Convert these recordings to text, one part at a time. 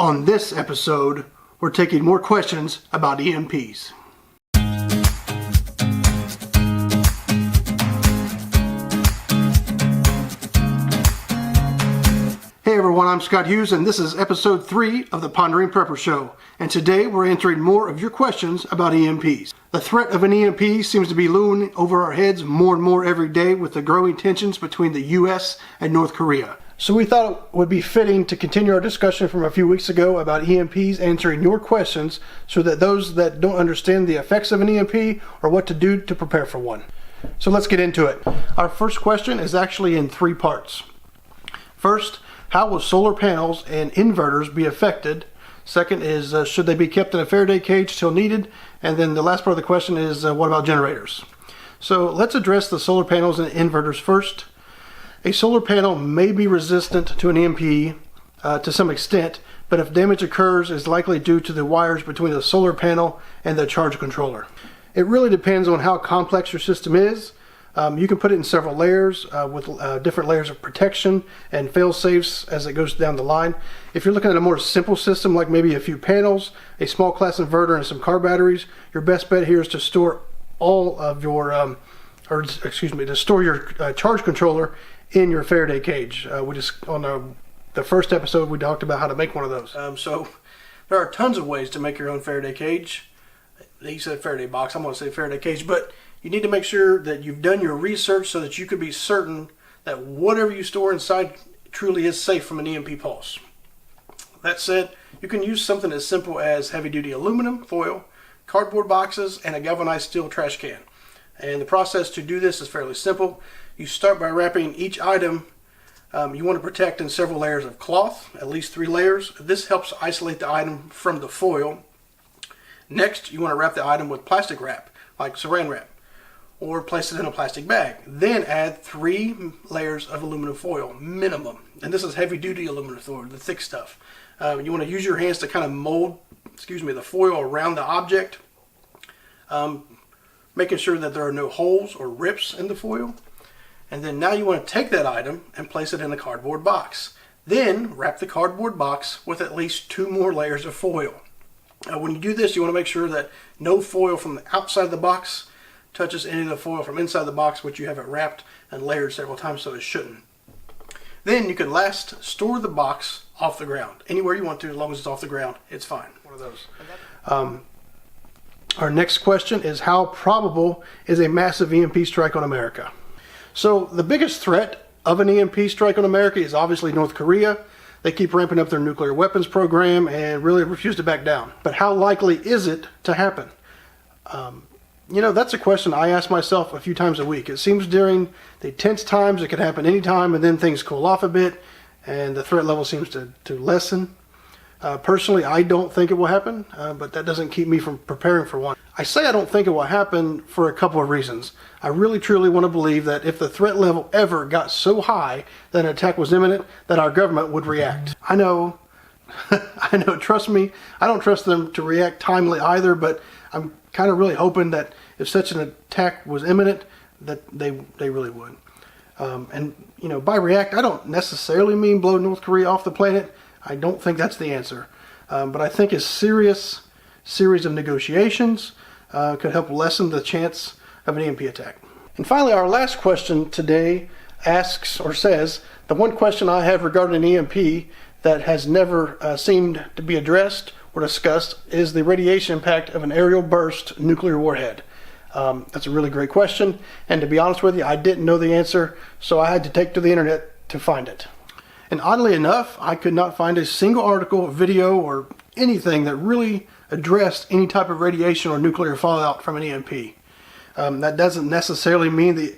On this episode, we're taking more questions about EMPs. Hey everyone, I'm Scott Hughes and this is episode 3 of the Pondering Prepper Show. And today we're answering more of your questions about EMPs. The threat of an EMP seems to be looming over our heads more and more every day with the growing tensions between the US and North Korea. So we thought it would be fitting to continue our discussion from a few weeks ago about EMPs, answering your questions so that those that don't understand the effects of an EMP or what to do to prepare for one. So let's get into it. Our first question is actually in 3 parts. First, how will solar panels and inverters be affected? Second is, should they be kept in a Faraday cage till needed? And then the last part of the question is, what about generators? So let's address the solar panels and inverters first. A solar panel may be resistant to an EMP to some extent, but if damage occurs, it's likely due to the wires between the solar panel and the charge controller. It really depends on how complex your system is. You can put it in several layers with different layers of protection and fail-safes as it goes down the line. If you're looking at a more simple system, like maybe a few panels, a small class inverter, and some car batteries, your best bet here is to store all of your, to store your charge controller in your Faraday cage. We just on the first episode we talked about how to make one of those. So there are tons of ways to make your own Faraday cage. He said Faraday box. I'm going to say Faraday cage, but you need to make sure that you've done your research so that you can be certain that whatever you store inside truly is safe from an EMP pulse. That said, you can use something as simple as heavy-duty aluminum foil, cardboard boxes, and a galvanized steel trash can. And the process to do this is fairly simple. You start by wrapping each item you want to protect in several layers of cloth, at least 3 layers. This helps isolate the item from the foil. Next, you want to wrap the item with plastic wrap, like saran wrap, or place it in a plastic bag. Then add 3 layers of aluminum foil, minimum. And this is heavy-duty aluminum foil, the thick stuff. You want to use your hands to kind of mold, the foil around the object, making sure that there are no holes or rips in the foil. And then now you want to take that item and place it in a cardboard box. Then wrap the cardboard box with at least 2 more layers of foil. When you do this, you want to make sure that no foil from the outside of the box touches any of the foil from inside the box, which you have it wrapped and layered several times so it shouldn't. Then you can last store the box off the ground. Anywhere you want to, as long as it's off the ground, it's fine. One of those. Our next question is, how probable is a massive EMP strike on America? So the biggest threat of an EMP strike on America is obviously North Korea. They keep ramping up their nuclear weapons program and really refuse to back down. But how likely is it to happen? That's a question I ask myself a few times a week. It seems during the tense times it could happen anytime, and then things cool off a bit and the threat level seems to lessen. Personally, I don't think it will happen, but that doesn't keep me from preparing for one. I say I don't think it will happen for a couple of reasons. I really truly want to believe that if the threat level ever got so high that an attack was imminent, that our government would react. I know, trust me, I don't trust them to react timely either, but I'm kind of really hoping that if such an attack was imminent, that they really would. By react, I don't necessarily mean blow North Korea off the planet. I don't think that's the answer. But I think a serious series of negotiations could help lessen the chance of an EMP attack. And finally, our last question today asks or says, the one question I have regarding an EMP that has never seemed to be addressed or discussed is the radiation impact of an aerial burst nuclear warhead. That's a really great question, and to be honest with you, I didn't know the answer, so I had to take to the internet to find it. And oddly enough, I could not find a single article, video, or anything that really addressed any type of radiation or nuclear fallout from an EMP. That doesn't necessarily mean the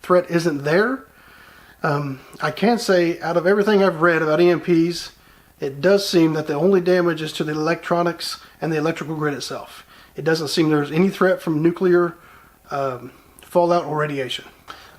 threat isn't there. I can say, out of everything I've read about EMPs, it does seem that the only damage is to the electronics and the electrical grid itself. It doesn't seem there's any threat from nuclear fallout or radiation.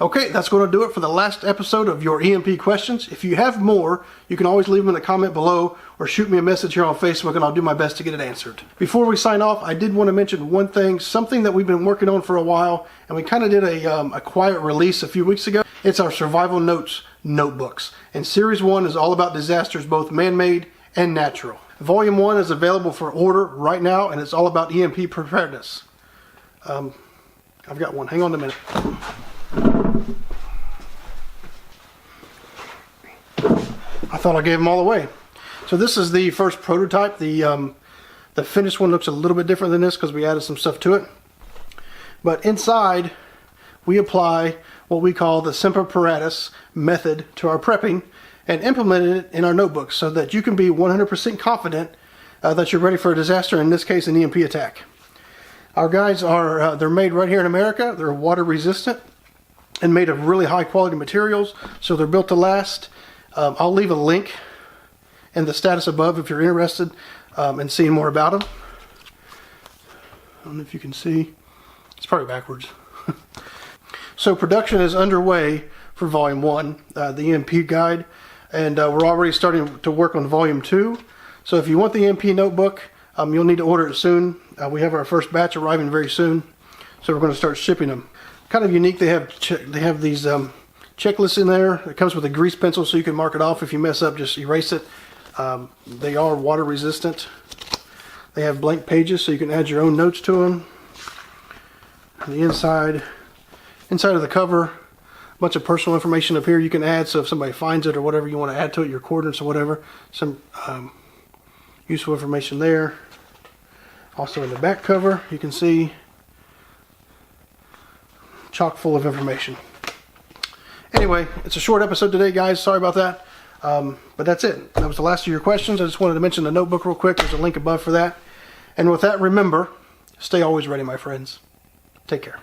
Okay, that's going to do it for the last episode of your EMP questions. If you have more, you can always leave them in a comment below or shoot me a message here on Facebook and I'll do my best to get it answered. Before we sign off, I did want to mention one thing, something that we've been working on for a while, and we kind of did a quiet release a few weeks ago. It's our Survival Notes notebooks. And Series 1 is all about disasters, both man-made and natural. Volume 1 is available for order right now, and it's all about EMP preparedness. I've got one. Hang on a minute. I thought I gave them all away. So this is the first prototype. The finished one looks a little bit different than this because we added some stuff to it. But inside, we apply what we call the semper paratus method to our prepping and implemented it in our notebooks so that you can be 100% confident that you're ready for a disaster, in this case an EMP attack. Our guides are, they're made right here in America. They're water resistant and made of really high quality materials, so they're built to last. I'll leave a link in the status above if you're interested in seeing more about them. I don't know if you can see. It's probably backwards. So production is underway for Volume 1, the EMP guide, and we're already starting to work on Volume 2. So if you want the EMP notebook, you'll need to order it soon. We have our first batch arriving very soon, so we're going to start shipping them. Kind of unique, they have these checklists in there. It comes with a grease pencil so you can mark it off. If you mess up, just erase it. They are water resistant. They have blank pages so you can add your own notes to them. The inside of the cover, a bunch of personal information up here you can add, so if somebody finds it or whatever you want to add to it, your coordinates or whatever, some useful information there. Also in the back cover you can see chock full of information. Anyway, it's a short episode today, guys. Sorry about that. But that's it. That was the last of your questions. I just wanted to mention the notebook real quick. There's a link above for that. And with that, remember, stay always ready, my friends. Take care.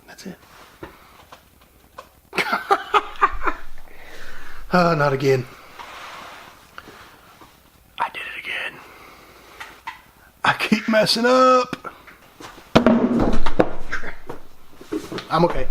That's it. Not again. I did it again. I keep messing up. I'm okay.